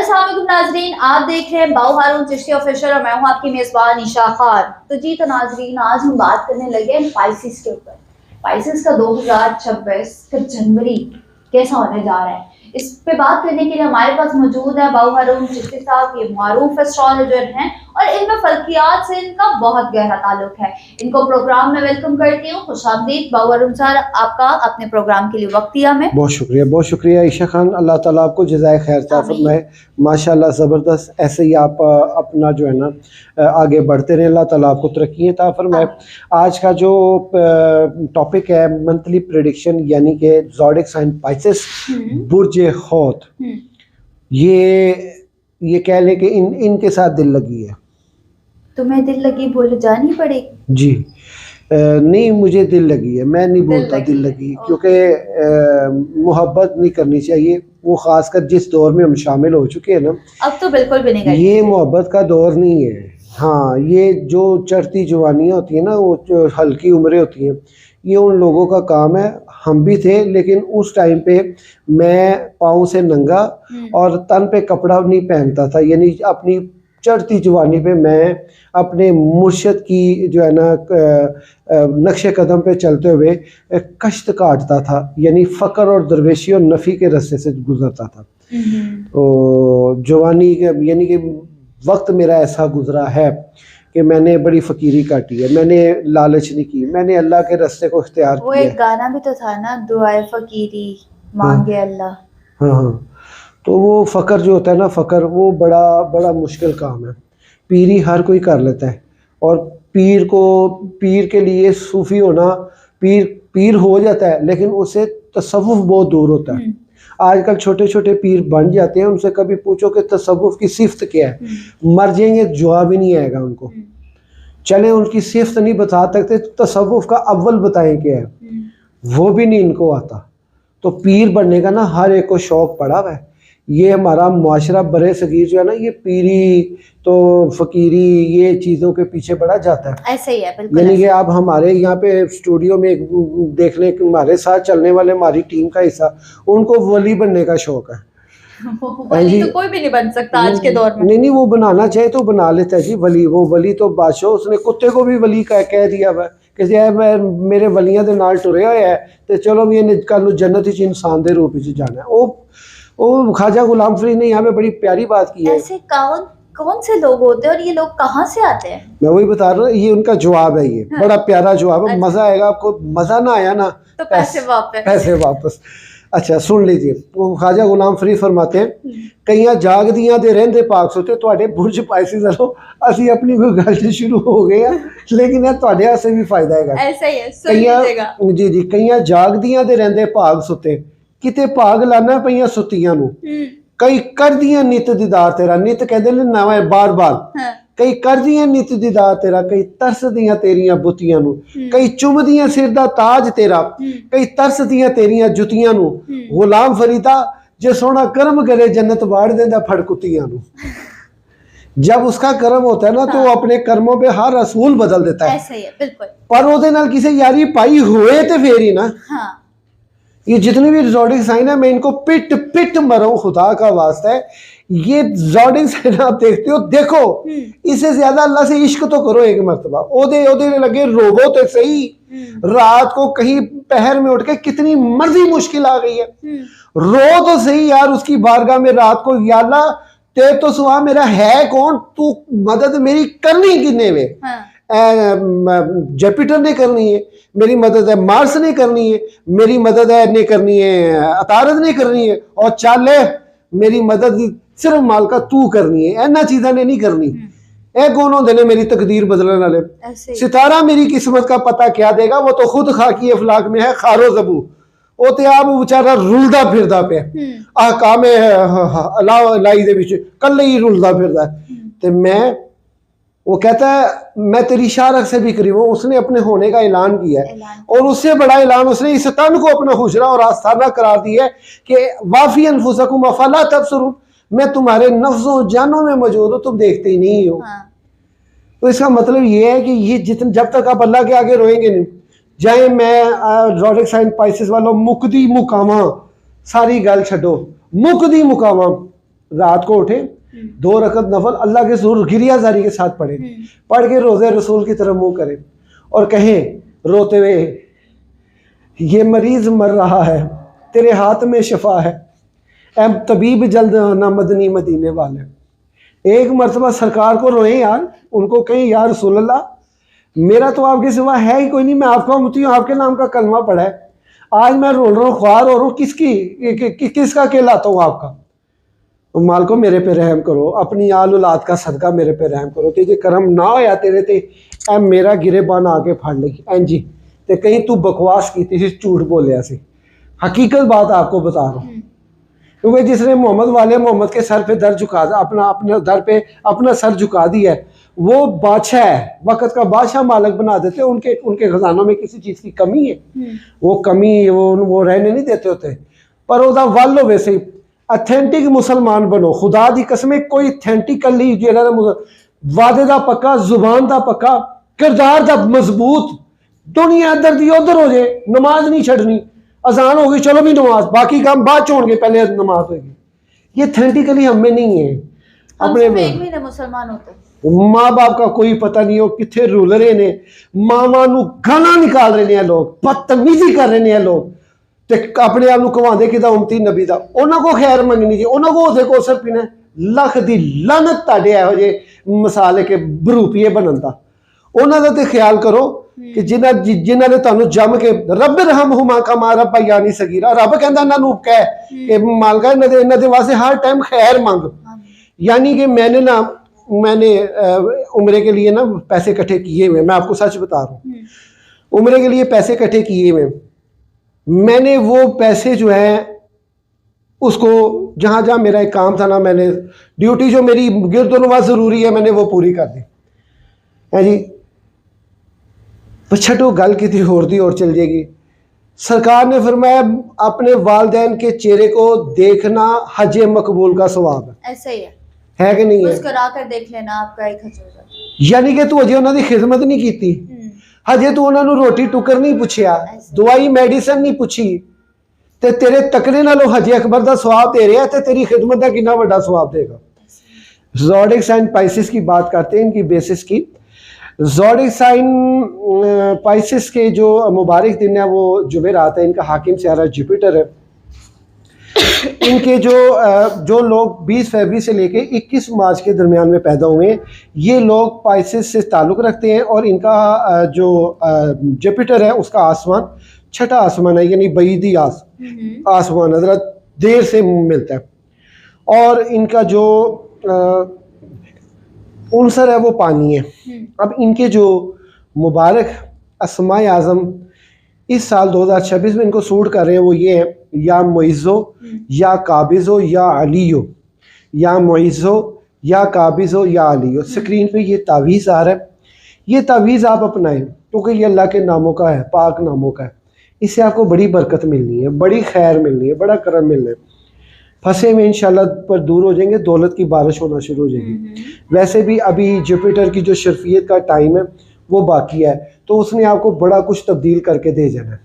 अस्सलाम वालेकुम नाजरीन, आप देख रहे हैं बाऊ हारून चिश्ती ऑफिशियल और मैं हूं आपकी मेजबान ईशा खान। तो नाजरीन, आज हम बात करने लगे हैं पाइसेस के ऊपर। पाइसेस का 2026 का जनवरी कैसा होने जा रहा है, इस पे बात करने के लिए हमारे पास मौजूद है बाऊ हारून चिश्ती साहब। ये मारूफ एस्ट्रोलॉजर हैं और इनमें फल्कियात से इनका बहुत गहरा ताल्लुक है। इनको प्रोग्राम में वेलकम करती हूँ। खुशामदीद बाऊ हारून सर, आपका अपने प्रोग्राम के लिए वक्त दिया हमें। बहुत शुक्रिया ईशा खान। अल्लाह ताला आपको जज़ाए खैर अता फरमाए। माशाल्लाह ज़बरदस्त, ऐसे ही आप अपना जो है ना आगे बढ़ते रहे। अल्लाह ताला आपको तरक्की अता फरमाए। आज का जो टॉपिक है मंथली प्रेडिक्शन, यानी कि ज़ोडिक साइन पाइसेस बुर्ज हौत। ये कह लें कि इनके साथ दिल लगी है। तुम्हें दिल लगी बोले जानी पड़ेगी जी। नहीं, मुझे दिल लगी है, मैं नहीं बोलता दिल लगी, क्योंकि मोहब्बत नहीं करनी चाहिए। वो खासकर जिस दौर में हम शामिल हो चुके हैं ना, अब तो बिल्कुल भी नहीं, ये मोहब्बत का दौर नहीं है। हाँ, ये जो चढ़ती जवानियाँ होती हैं ना, वो जो हल्की उम्रें होती हैं, ये उन लोगों का काम है। हम भी थे, लेकिन उस टाइम पे मैं पाँव से नंगा और तन पे कपड़ा नहीं पहनता था। यानी अपनी चढ़ती जवानी पे मैं अपने मुर्शद की जो है ना नक्शे कदम पे चलते हुए कश्त काटता था, यानी फ़क्र और दरवेशी और नफ़ी के रास्ते से गुजरता था। तो जवानी यानी कि वक्त मेरा ऐसा गुजरा है कि मैंने बड़ी फ़कीरी काटी है। मैंने लालच नहीं की, मैंने अल्लाह के रास्ते को इख्तियार किया। वो एक गाना भी तो था ना, दुआए फ़कीरी मांगे अल्लाह। हाँ। तो वो फ़क्र जो होता है ना, फ़क्र वो बड़ा मुश्किल काम है। पीरी हर कोई कर लेता है, और पीर के लिए सूफ़ी होना, पीर हो जाता है, लेकिन उससे तसव्वुफ़ बहुत दूर होता है। आजकल छोटे छोटे पीर बन जाते हैं, उनसे कभी पूछो कि तसव्वुफ़ की सिफ़त क्या है, मर जाएंगे, जवाब ही नहीं आएगा उनको। चलें उनकी सिफ़त नहीं बता सकते, तसव्वुफ़ का अव्वल बताएं क्या है, वो भी नहीं इनको आता। तो पीर बनने का ना हर एक को शौक़ पड़ा हुआ है। ये हमारा मुआशरा बरे सगीर जो है ना, ये पीरी तो फ़कीरी ये चीज़ों के पीछे बढ़ा जाता है। ऐसे ही है बिल्कुल। यानी कि आप हमारे यहाँ पे स्टूडियो में देख लें कि हमारे साथ चलने वाले हमारी टीम का हिस्सा, उनको वली बनने का शौक़ है। वली तो कोई भी नहीं बन सकता आज के दौर में। नहीं, वो बनाना चाहे तो बना लेता है जी वली। वो वली तो बादशाह, उसने कुत्ते को भी वली कह दिया हुआ कि मेरे वलियां दे नाल टुरे होए है, तो चलो भी इन्हें कल जन्नत विच इंसान दे रूप में जाना है। वो ख्वाजा गुलाम फरीद ने यहाँ पे बड़ी प्यारी बात की है। ऐसे कौन से लोग होते हैं और ये लोग कहाँ से आते हैं? मैं वही बता रहा हूँ, ये उनका जवाब है। ये बड़ा प्यारा जवाब है। मजा आएगा आपको। मजा ना आया ना तो पैसे वापस। अच्छा सुन लीजिए, वो ख्वाजा गुलाम फरीद फरमाते हैं, कईयां जागदियां दे रहंदे पाक सोते तुहाडे बुर्ज पाइसेस वालों असी अपनी कोई गल शुरू हो गए हैं, लेकिन ये तुहाडे वास्ते भी फायदा है। ऐसा ही है, सुन लीजिएगा। जी, कईयां जागदियां दे रहंदे भाग सुते, किते भाग लाना पईयां सुतियां नूं। कई करदियां नित दीदार तेरा, नित कहंदे ने नवां बार बार। कई करदियां नित दीदार तेरा, कई तरसदियां तेरियां बुतियां नूं, कई चुमदियां सिर दा ताज तेरा, कई तरसदियां तेरियां जुतियां नूं। गुलाम फरीदा जे सोना कर्म करे जन्नत वाड़ देंदा फड़कुतियां नूं। जब उसका कर्म होता है ना, तो वो अपने कर्मों पे हर रसूल बदल देता है। ऐसा ही है बिल्कुल। पर ओदे नाल किसी यारी पाई होए ते फेर ही ना। ये जितने भी ज़ोडिक साइन है, मैं इनको पिट मरो, खुदा का वास्ता है। ये ज़ोडिक साइन आप देखते हो, देखो इससे ज्यादा अल्लाह से इश्क तो करो एक मरतबा। ओदे लगे रोवो तो सही। रात को कहीं पहर में उठ के कितनी मर्जी मुश्किल आ गई है, रो तो सही यार उसकी बारगाह में रात को, या अल्लाह तेरे तो सुहा मेरा है कौन, तू मदद मेरी करनी किन्ने वे। जुपिटर ने करनी है मेरी मदद, है मार्स ने करनी है मेरी मदद, है ने करनी है अतारद ने करनी है, और चाले मेरी मदद सिर्फ मालका तू करनी है। इन्हां चीज़ां ने नहीं करनी। ए कौन होंदे ने मेरी तकदीर बदलने वाले? सितारा मेरी किस्मत का पता क्या देगा, वो तो खुद खाकी अफलाक में है खारो जबू। वो तो आप बेचारा रुलदा फिरदा पे ahकाम लाई दे विच कल्ले ही रुलदा फिरदा। ते मैं, वो कहता है मैं तेरी शारक से भी करीब हूँ। उसने अपने होने का ऐलान किया है, और उससे बड़ा ऐलान उसने इस तन को अपना हुजरा और आस्थाना करार दिया है कि वाफी अनफुसकुम अफला तबसरून, मैं तुम्हारे नफ्सों जानों में मौजूद हूँ, तुम देखते ही नहीं हो। तो इसका मतलब ये है कि ये जब तक आप अल्लाह के आगे रोएंगे नहीं, चाहे मैं ज़ोडिक साइन पाइसेस वालों मुकदी मुकामा, सारी गल छड्डो, मुकदी मुकामा रात को उठे, 2 रकत नफल अल्लाह के ज़रूर गिरियाजारी के साथ पढ़े, पढ़ के रोज़े रसूल की तरफ मुँह करें और कहें रोते हुए, ये मरीज़ मर रहा है, तेरे हाथ में शफा है, ऐ तबीब जल्द आना मदनी मदीने वाले। एक मरतबा सरकार को रोएं यार, उनको कहें यार रसूल अल्लाह, मेरा तो आपके सिवा है ही कोई नहीं, मैं आपका उम्मती हूँ, आपके नाम का कलमा पढ़ा है, आज मैं रोल रहा हूँ, ख्वार हो रहा हूँ, किसका कहलाता हूँ आपका। माल को मेरे पे रहम करो, अपनी आल औलाद का सदका मेरे पे रहम करो, तुझे करम ना होया तेरे ते ऐ मेरा गिरेबान आके फड़ लेगी एं जी, ते कहीं तू बकवास की थी, झूठ बोलिया सी। हकीकत बात आपको बता रहा हूँ, क्योंकि जिसने मोहम्मद वाले मोहम्मद के सर पे दर झुका अपने दर पे अपना सर झुका दिया है, वो बादशाह है, वक़्त का बादशाह मालिक बना देते, उनके खजानों में किसी चीज़ की कमी है, वो कमी वो रहने नहीं देते होते। पर ओदा वल हो वैसे अथेंटिक मुसलमान बनो, खुदा दी कसम कोई अथेंटिकली जेड़ा वादे दा पक्का, जुबान दा पक्का, किरदार दा मजबूत, दुनिया इधर दी उधर हो जाए, नमाज नहीं छड़नी, अजान होगी चलो भी नमाज, बाकी काम बाद च होंगे, पहले नमाज होगी। ये अथेंटिकली हमें नहीं है। अपने एक महीने मुसलमान होते, माँ बाप का कोई पता नहीं हो कितने रूल रहे ने, मावा नू गाना निकाल रहे हैं लोग, बदतमीजी कर रहे हैं लोग, ते अपने आप को कहवांदे कि उम्मती नबी दा, उन्होंने को खैर मंगनी जी, उन्होंने को ओदे कोसर पीना, लख दी लानत ताड़े इहो जे मसाले के बरूपीए बनन दा। उन्होंने तो ख्याल करो कि जिन्होंने ने तुहानू जम के रब रहम हुमा कमा रब यानी सगीरा, रब कहंदा इन्हां नू कह कि मालका इन्हां दे वास्ते हर टाइम खैर मंग। यानी कि मैंने उम्रे के लिए ना पैसे इकट्ठे किए हुए, मैं आपको सच बता रहा हूँ, उम्रे के लिए पैसे इकट्ठे किए हुए, मैंने वो पैसे जो है उसको जहाँ जहाँ मेरा एक काम था ना, मैंने ड्यूटी जो मेरी गिरदोनवा ज़रूरी है मैंने वो पूरी कर दी है जी। छठो गल की थी होर दी और चल जाएगी। सरकार ने फरमाया अपने वालदैन के चेहरे को देखना हजे मकबूल का सवाब है। ऐसा ही है कि नहीं है? मुस्कुरा कर देख लेना, आपका एक हज हो जाता है। यानी कि तू अजे उन्होंने खिदमत नहीं की, हजे तू उन्होंने रोटी टुकर नहीं पूछया, दवाई मेडिसिन नहीं पूछी, ते तेरे तकने नालों हजे अकबर का सवाब दे रहा है, ते तेरी खिदमत का कितना बड़ा सवाब देगा। ज़ोडिक साइन पाइसिस की बात करते हैं, इनकी बेसिस की। ज़ोडिक साइन पाइसिस के जो मुबारक दिन है वो जुमेरात है, इनका हाकिम सियारा जुपिटर है। इनके जो लोग 20 फरवरी से लेके 21 मार्च के दरमियान में पैदा हुए हैं, ये लोग पाइसिस से ताल्लुक़ रखते हैं, और इनका जो जुपिटर है उसका आसमान छठा आसमान है, यानी बईदी आसमान ज़रा देर से मिलता है, और इनका जो उनसर है वो पानी है। अब इनके जो मुबारक अस्माए आज़म इस साल 2026 में इनको सूट कर रहे हैं वो ये है, या मुइज़्ज़ो या काबिज़ो या अलियो, या मुइज़्ज़ो या काबिज़ो या अलियो। स्क्रीन पे ये तावीज़ आ रहा है, ये तावीज़ आप अपनाएं क्योंकि ये अल्लाह के नामों का है, पाक नामों का है। इससे आपको बड़ी बरकत मिलनी है, बड़ी खैर मिलनी है, बड़ा करम मिलना है। फंसे में इंशाल्लाह पर दूर हो जाएंगे, दौलत की बारिश होना शुरू हो जाएगी। वैसे भी अभी जुपिटर की जो शर्फियत का टाइम है वो बाकी है, तो उसने आपको बड़ा कुछ तब्दील करके दे जाना है,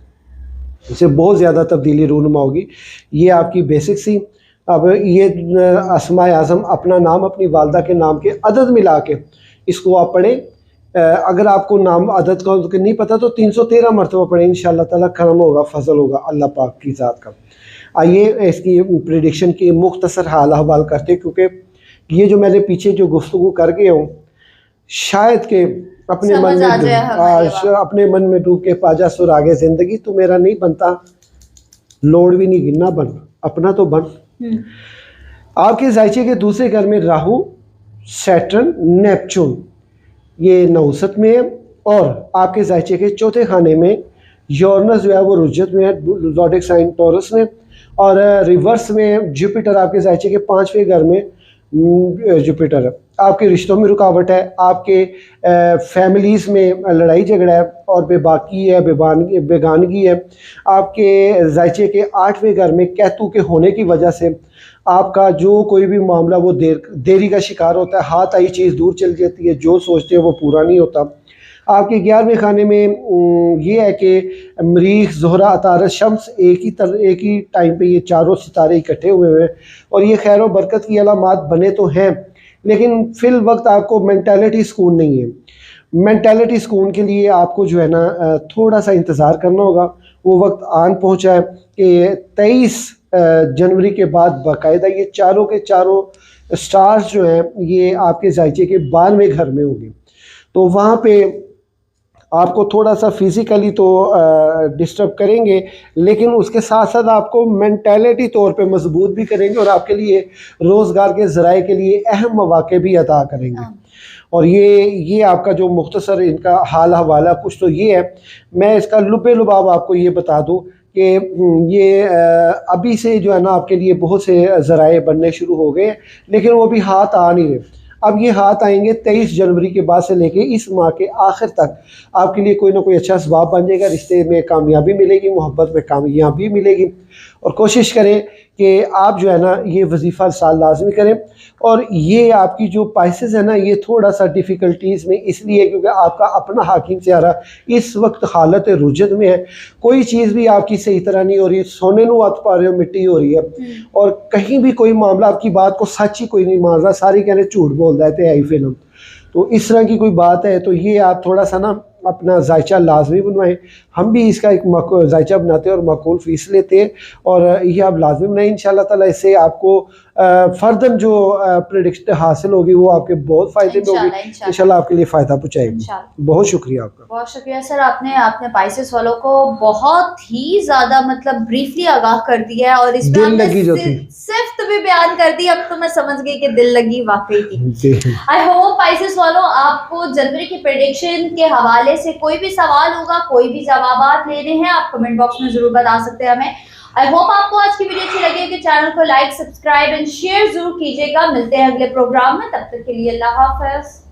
उससे बहुत ज़्यादा तब्दीली रूनुमा होगी। ये आपकी बेसिक सी। अब ये अस्माए आज़म अपना नाम अपनी वालदा के नाम के अदद मिला के इसको आप पढ़ें। अगर आपको नाम अदद का नहीं पता तो 313 मरतबा पढ़ें, इंशाअल्लाह ताला करम होगा, फजल होगा अल्लाह पाक की ज़ात का। आइए इसकी प्रेडिक्शन की मुख्तसर हाल हवाल करते, क्योंकि ये जो मैंने पीछे जो गुफ्तगू कर गया हूँ शायद के अपने मन में डूब के पाजा सुरागे ज़िंदगी, तो मेरा नहीं बनता, लोड भी नहीं गिनना, बन अपना तो बन। आपके जायचे के दूसरे घर में राहु, सैटर्न, नेपच्यून ये नौसत में है, और आपके जायचे के चौथे खाने में यूरेनस जो है वो रुजत में है, ज़ोडिक साइन टॉरस में, और रिवर्स में जुपिटर आपके जायचे के 5वें घर में जुपिटर है। आपके रिश्तों में रुकावट है, आपके फैमिलीज़ में लड़ाई झगड़ा है और बेबाकी है, बेगानगी है। आपके जायचे के 8वें घर में केतु के होने की वजह से आपका जो कोई भी मामला वो देरी का शिकार होता है, हाथ आई चीज़ दूर चल जाती है, जो सोचते हैं वो पूरा नहीं होता। आपके 11वें खाने में ये है कि मरीख, ज़ोहरा, अतारद, शम्स एक ही टाइम पे ये चारों सितारे इकट्ठे हुए हुए हैं और ये खैर और बरकत की अलामात बने तो हैं, लेकिन फिल वक्त आपको मेंटालिटी सुकून नहीं है। मेंटालिटी सुकून के लिए आपको जो है ना थोड़ा सा इंतज़ार करना होगा। वो वक्त आन पहुँचा है कि 23 जनवरी के बाद बाकायदा ये चारों के चारों स्टार्स जो हैं ये आपके जायचे के 12वें घर में होंगे। तो वहाँ पे आपको थोड़ा सा फिज़िकली तो डिस्टर्ब करेंगे, लेकिन उसके साथ साथ आपको मेंटालिटी तौर पे मजबूत भी करेंगे और आपके लिए रोज़गार के ज़राए के लिए अहम मौक़े भी अता करेंगे। और ये आपका जो मुख्तसर इनका हाल हवाला कुछ तो ये है। मैं इसका लुबे लुबाब आपको ये बता दूँ कि ये अभी से जो है ना आपके लिए बहुत से ज़राए बनने शुरू हो गए, लेकिन वो भी हाथ आ नहीं रहे। अब ये हाथ आएंगे 23 जनवरी के बाद से लेके इस माह के आखिर तक आपके लिए कोई ना कोई अच्छा सबाब बन जाएगा। रिश्ते में कामयाबी मिलेगी, मोहब्बत में कामयाबी मिलेगी। और कोशिश करें कि आप जो है ना ये वजीफ़ा साल लाजमी करें। और ये आपकी जो पाइसेस है ना ये थोड़ा सा डिफ़िकल्टीज़ में इसलिए क्योंकि आपका अपना हाकिम सियारा इस वक्त हालत रुजत में है। कोई चीज़ भी आपकी सही तरह नहीं हो रही, सोने नू हथ पा रहे हो मिट्टी हो रही है, और कहीं भी कोई मामला आपकी बात को सच ही कोई नहीं मान रहा, सारी कह रहे झूठ बोल रहा है फिल्म। तो इस तरह की कोई बात है तो ये आप थोड़ा सा ना अपना जायचा लाजमी बनवाएं। हम भी इसका एक जायचा बनाते हैं और माकूल फ़ीस लेते हैं और ये आप लाजमी बनाएं। इंशाल्लाह ताला इससे आपको फर्दन जो प्रेडिक्ट हासिल होगी वो आपके बहुत फ़ायदे में होगी, इंशाल्लाह आपके लिए फ़ायदा पहुँचाएगी। बहुत शुक्रिया आपका। बहुत शुक्रिया सर, आपने पाइसेस वालों को बहुत ही ज़्यादा मतलब ब्रीफली आगाह कर दिया है और इसमें आपने सिर्फ भी बयान कर दी। अब तो मैं समझ गई कि दिल लगी वाकई थी। आई होप पाइसेस वालों आपको जनवरी की प्रेडिक्शन के हवाले से कोई भी सवाल होगा, कोई भी जवाब लेने हैं, आप कमेंट बॉक्स में जरूर बता सकते हैं हमें। आई होप आपको आज की वीडियो अच्छी लगी कि चैनल को लाइक, सब्सक्राइब एंड शेयर जरूर कीजिएगा। मिलते हैं अगले प्रोग्राम में, तब तक के लिए अल्लाह हाफ़िज़।